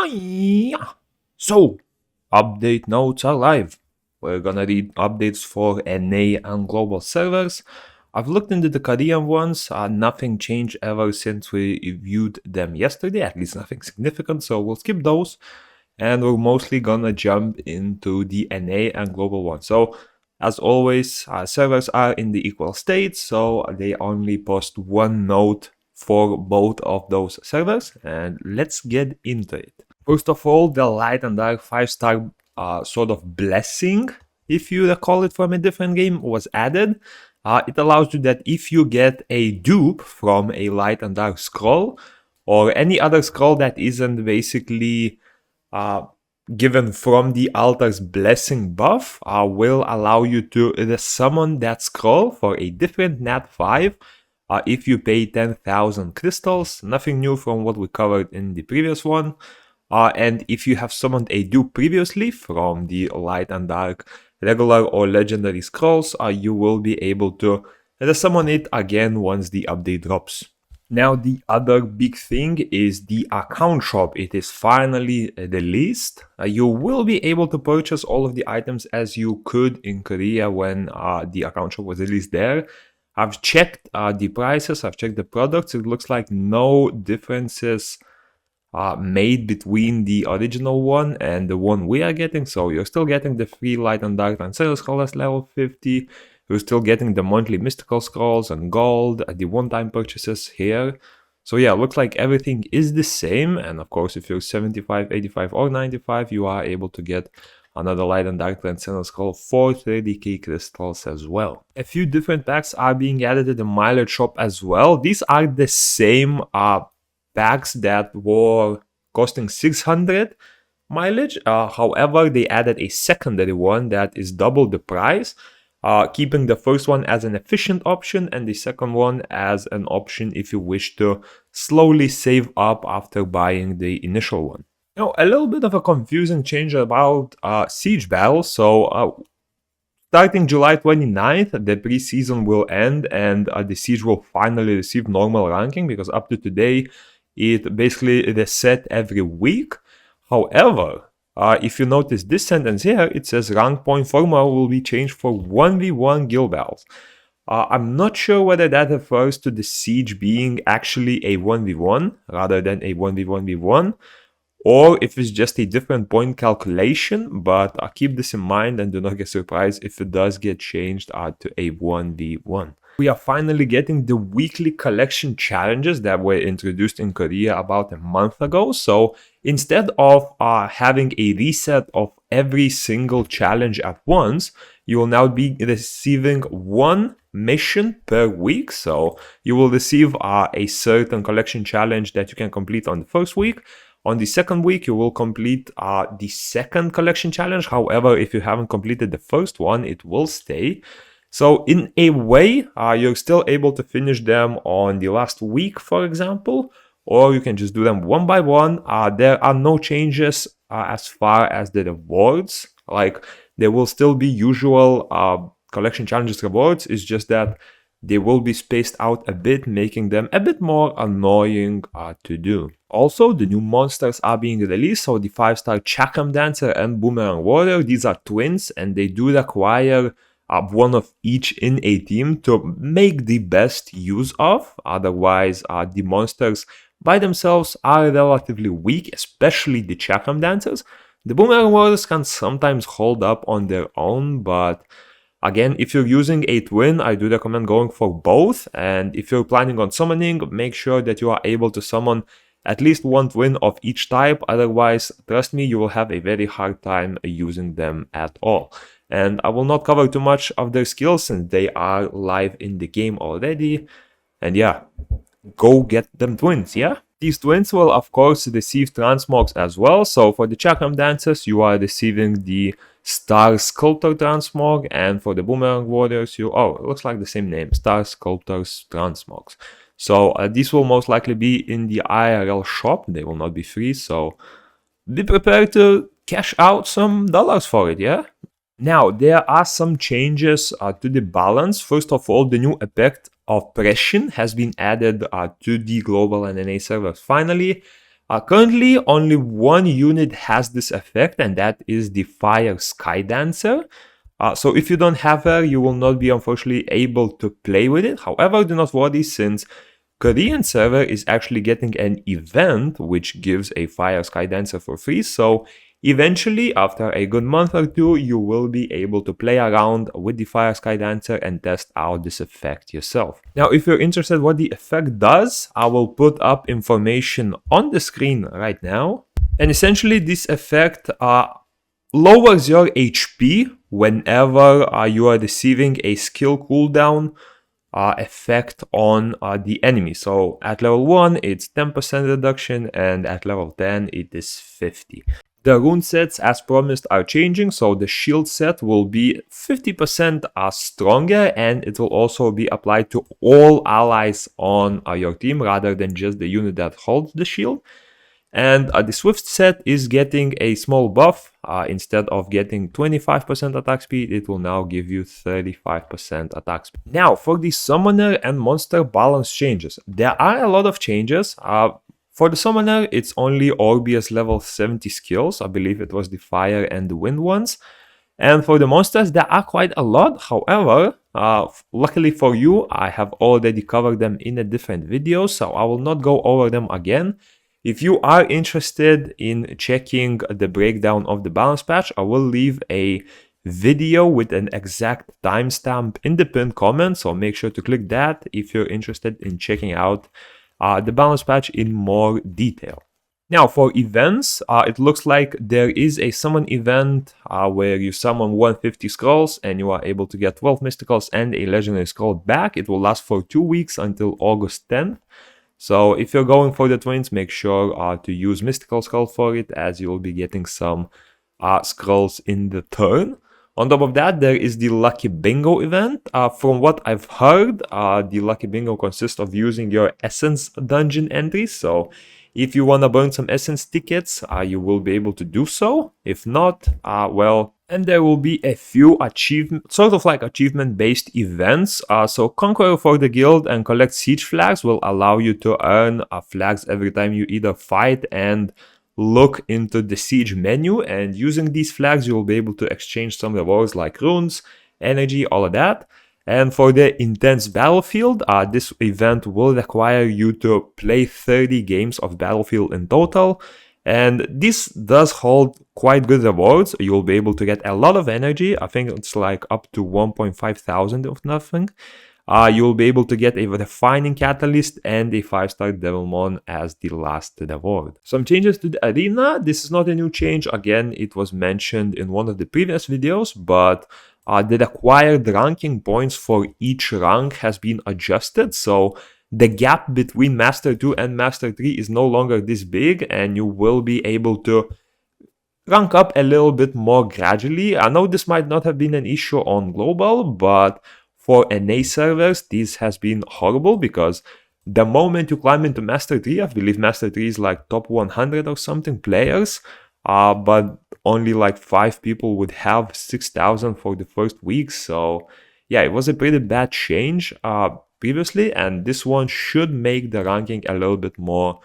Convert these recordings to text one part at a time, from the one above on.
Yeah. So, update notes are live. We're gonna read updates for NA and global servers. I've looked into the Korean ones, nothing changed ever since we reviewed them yesterday, at least nothing significant, so we'll skip those. And we're mostly gonna jump into the NA and global ones. So, as always, servers are in the equal state, so they only post one note for both of those servers, and let's get into it. First of all, the light and dark 5-star sort of blessing, if you recall it from a different game, was added. It allows you that if you get a dupe from a light and dark scroll, or any other scroll that isn't basically given from the altar's blessing buff, will allow you to summon that scroll for a different nat 5 if you pay 10,000 crystals. Nothing new from what we covered in the previous one. And if you have summoned a dupe previously from the light and dark regular or legendary scrolls, you will be able to summon it again once the update drops. Now, the other big thing is the account shop. It is finally released. You will be able to purchase all of the items as you could in Korea when the account shop was released there. I've checked the prices, I've checked the products. It looks like no differences made between the original one and the one we are getting. So you're still getting the free light and dark Transcendent scrolls level 50. You're still getting the monthly mystical scrolls and gold, the one-time purchases here. So yeah, looks like everything is the same. And of course, if you're 75, 85 or 95, you are able to get another light and dark Transcendent scroll for 30k crystals as well. A few different packs are being added to the mileage shop as well. These are the same packs that were costing 600 mileage. However, they added a secondary one that is double the price, keeping the first one as an efficient option and the second one as an option if you wish to slowly save up after buying the initial one. Now, a little bit of a confusing change about Siege battles. So, starting July 29th, the preseason will end and the Siege will finally receive normal ranking, because up to today, it basically reset every week. However, if you notice this sentence here, it says rank point formula will be changed for 1v1 guild battles. I'm not sure whether that refers to the Siege being actually a 1v1 rather than a 1v1v1, or if it's just a different point calculation, but keep this in mind and do not get surprised if it does get changed to a 1v1. We are finally getting the weekly collection challenges that were introduced in Korea about a month ago. So instead of having a reset of every single challenge at once, you will now be receiving one mission per week. So you will receive a certain collection challenge that you can complete on the first week. On the second week, you will complete the second collection challenge. However, if you haven't completed the first one, it will stay. So in a way, you're still able to finish them on the last week, for example, or you can just do them one by one. There are no changes as far as the rewards. Like, there will still be usual collection challenges rewards. It's just that they will be spaced out a bit, making them a bit more annoying to do. Also, the new monsters are being released. So the 5-star Chakram Dancer and Boomerang Warrior, these are twins, and they do require one of each in a team to make the best use of. Otherwise, the monsters by themselves are relatively weak, especially the Chakram Dancers. The Boomerang Warriors can sometimes hold up on their own, but again, if you're using a twin, I do recommend going for both. And if you're planning on summoning, make sure that you are able to summon at least one twin of each type. Otherwise, trust me, you will have a very hard time using them at all. And I will not cover too much of their skills since they are live in the game already. And yeah, go get them twins, yeah? These twins will, of course, receive transmogs as well. So for the Chakram Dancers, you are receiving the Star Sculptor transmog. And for the Boomerang Warriors, it looks like the same name, Star Sculptor's transmogs. So these will most likely be in the IRL shop. They will not be free. So be prepared to cash out some dollars for it, yeah? Now, there are some changes to the balance. First of all, the new effect of Pression has been added to the global and NA servers finally. Currently, only one unit has this effect, and that is the Fire Skydancer. So if you don't have her, you will not be unfortunately able to play with it. However, do not worry, since Korean server is actually getting an event which gives a Fire Skydancer for free. So eventually, after a good month or two, you will be able to play around with the Fire Skydancer and test out this effect yourself. Now, if you're interested what the effect does, I will put up information on the screen right now. And essentially, this effect lowers your HP whenever you are receiving a skill cooldown effect on the enemy. So at level 1 it's 10% reduction, and at level 10 it is 50. The rune sets, as promised, are changing, so the shield set will be 50% stronger, and it will also be applied to all allies on your team rather than just the unit that holds the shield. And the Swift set is getting a small buff. Instead of getting 25% attack speed, it will now give you 35% attack speed. Now, for the Summoner and Monster balance changes, there are a lot of changes. For the Summoner, it's only Orbius level 70 skills. I believe it was the Fire and the Wind ones. And for the monsters, there are quite a lot. However, luckily for you, I have already covered them in a different video, so I will not go over them again. If you are interested in checking the breakdown of the balance patch, I will leave a video with an exact timestamp in the pinned comment, so make sure to click that if you're interested in checking out the balance patch in more detail. Now, for events, it looks like there is a summon event where you summon 150 scrolls and you are able to get 12 mysticals and a legendary scroll back. It will last for 2 weeks until August 10th. So if you're going for the twins, make sure to use mystical scroll for it, as you will be getting some scrolls in the turn. On top of that, there is the Lucky Bingo event. From what I've heard, the Lucky Bingo consists of using your Essence dungeon entries. So if you want to burn some Essence tickets, you will be able to do so. If not, well... And there will be a few achievement-based events. So Conqueror for the Guild and collect siege flags will allow you to earn flags every time you either fight and look into the siege menu. And using these flags, you will be able to exchange some rewards like runes, energy, all of that. And for the Intense Battlefield, this event will require you to play 30 games of Battlefield in total. And this does hold quite good rewards. You'll be able to get a lot of energy. I think it's like up to 1.5 thousand of nothing. You'll be able to get a Refining Catalyst and a 5-star Devilmon as the last reward. Some changes to the arena. This is not a new change. Again, it was mentioned in one of the previous videos, but the required ranking points for each rank has been adjusted. So the gap between Master 2 and Master 3 is no longer this big, and you will be able to rank up a little bit more gradually. I know this might not have been an issue on global, but for NA servers, this has been horrible, because the moment you climb into Master 3, I believe Master 3 is like top 100 or something players, but only like 5 people would have 6,000 for the first week. So yeah, it was a pretty bad change previously, and this one should make the ranking a little bit more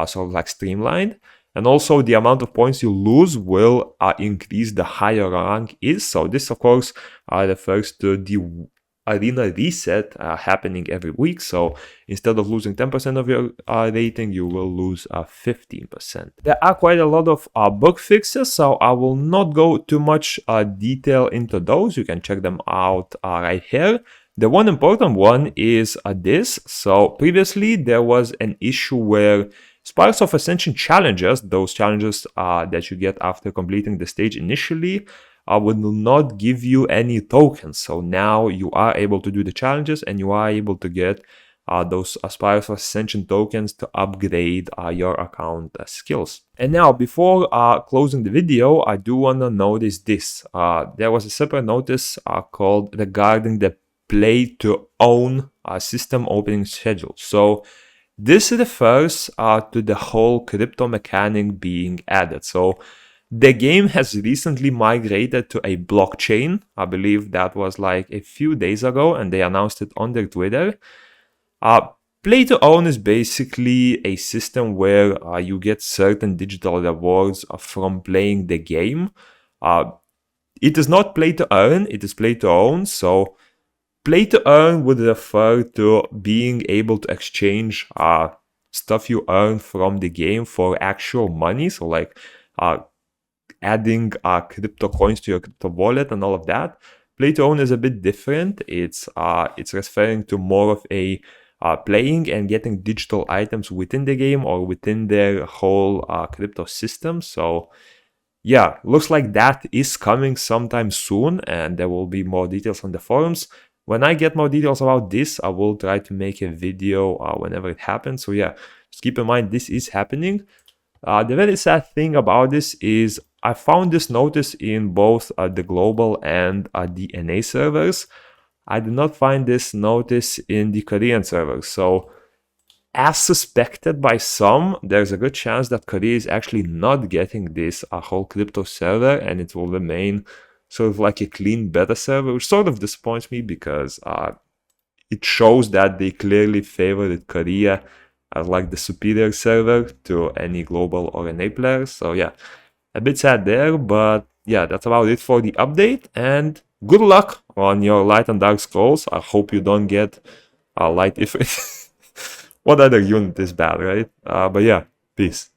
sort of like streamlined. And also the amount of points you lose will increase the higher rank is. So this of course refers to the arena reset happening every week. So instead of losing 10% of your rating, you will lose 15%. There are quite a lot of bug fixes, so I will not go too much detail into those. You can check them out right here. The one important one is this. So previously there was an issue where Spires of Ascension challenges, those challenges that you get after completing the stage initially, will not give you any tokens. So now you are able to do the challenges and you are able to get those Spires of Ascension tokens to upgrade your account skills. And now, before closing the video, I do want to notice this. There was a separate notice called regarding the play to own system opening schedule. So this refers to the whole crypto mechanic being added. So the game has recently migrated to a blockchain. I believe that was like a few days ago, and they announced it on their Twitter. Play to earn is basically a system where you get certain digital rewards from playing the game. Uh, it is not play to earn, it is play to own. So play to earn would refer to being able to exchange stuff you earn from the game for actual money. So like adding crypto coins to your crypto wallet and all of that. Play to own is a bit different. It's referring to more of a playing and getting digital items within the game or within their whole crypto system. So yeah, looks like that is coming sometime soon, and there will be more details on the forums. When I get more details about this, I will try to make a video whenever it happens. So yeah, just keep in mind this is happening. The very sad thing about this is I found this notice in both the global and the NA servers. I did not find this notice in the Korean servers. So as suspected by some, there's a good chance that Korea is actually not getting this whole crypto server, and it will remain sort of like a clean beta server, which sort of disappoints me because it shows that they clearly favored Korea as like the superior server to any global or NA player. So yeah, a bit sad there, but yeah, that's about it for the update, and good luck on your light and dark scrolls. I hope you don't get light if what other unit is bad, right? But yeah, peace.